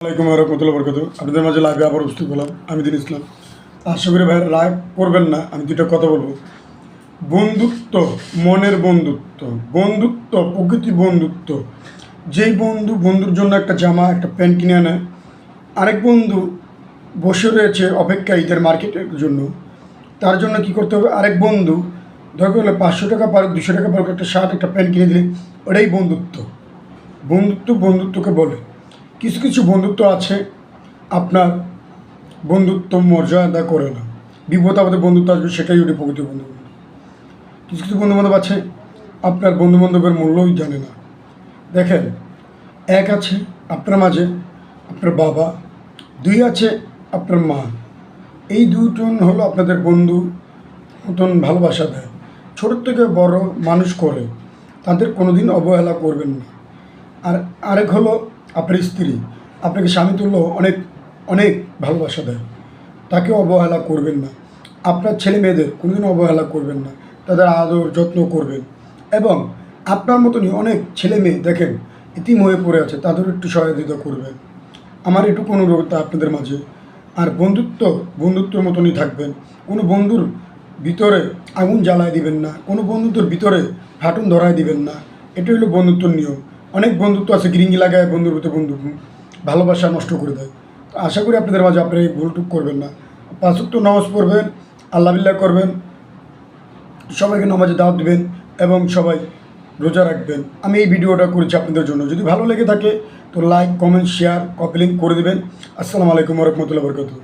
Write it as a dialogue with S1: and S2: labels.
S1: আসসালামাইকুম রহমতুল্লাহ বরকত। আপনাদের মাঝে লাইভে আবার উপস্থিত হলাম। আমি দিন ইসলাম। আশা করি ভাইয়ের লাইভ করবেন না। আমি দুইটা কথা বলবো। বন্ধুত্ব, মনের বন্ধুত্ব, বন্ধুত্ব প্রকৃতি বন্ধুত্ব। যেই বন্ধুর জন্য একটা জামা একটা প্যান্ট কিনে আনে, আরেক বন্ধু বসে রয়েছে অপেক্ষা ঈদের মার্কেটের জন্য, তার জন্য কি করতে হবে? আরেক বন্ধু দরকার হলে 500 টাকা পারুক, 200 টাকা পারুক, একটা শার্ট একটা প্যান্ট কিনে দিলে ওটাই বন্ধুত্ব। বন্ধুত্বকে বলে। কিছু কিছু বন্ধুত্ব আছে আপনার বন্ধুত্ব মর্যাদা করে না, বিপদ আপদে বন্ধুত্ব আসবে, সেটাই ওটি প্রকৃত বন্ধু। কিছু কিছু বন্ধুবান্ধব আছে আপনার বন্ধুবান্ধবের মূল্যই জানে না। দেখেন, এক আছে আপনার মাঝে আপনার বাবা, দুই আছে আপনার মা। এই দুজন হলো আপনাদের বন্ধু মতন ভালোবাসা দেয়, ছোটোর থেকে বড় মানুষ করে, তাদের কোনো দিন অবহেলা করবেন না। আর আরেক হলো আপনার স্ত্রী, আপনাকে স্বামী তুল্য অনেক অনেক ভালোবাসা দেয়, তাকেও অবহেলা করবেন না। আপনার ছেলে মেয়েদের কোনোদিন অবহেলা করবেন না, তাদের আদর যত্ন করবেন। এবং আপনার মতনই অনেক ছেলে মেয়ে দেখেন ইতিম হয়ে পড়ে আছে, তাদের একটু সহযোগিতা করবেন। আমার এটুকু অনুরোধ আপনাদের মাঝে। আর বন্ধুত্বের মতনই থাকবেন। কোনো বন্ধুর ভিতরে আগুন জ্বালায় দিবেন না, কোনো বন্ধুত্বের ভিতরে ফাটুন ধরায় দিবেন না। এটা হলো বন্ধুত্বর নিয়ম। অনেক বন্ধুত্ব আছে গিরিঙ্গি লাগায় বন্ধুর ভিতরে বন্ধু ভালোবাসা নষ্ট করে দেয়। তো আশা করি আপনাদের মাঝে আপনারা এই ভুলটুক করবেন না। 5 ওয়াক্ত নামাজ পড়বেন, আল্লাহ বিল্লাহ করবেন, সবাইকে নামাজে দাওয়াত দেবেন এবং সবাই রোজা রাখবেন। আমি এই ভিডিওটা করেছি আপনাদের জন্য। যদি ভালো লেগে থাকে তো like, comment, share, copy link করে দেবেন। আসসালামু আলাইকুম রহমতুল্লাহ বরকাতুহু।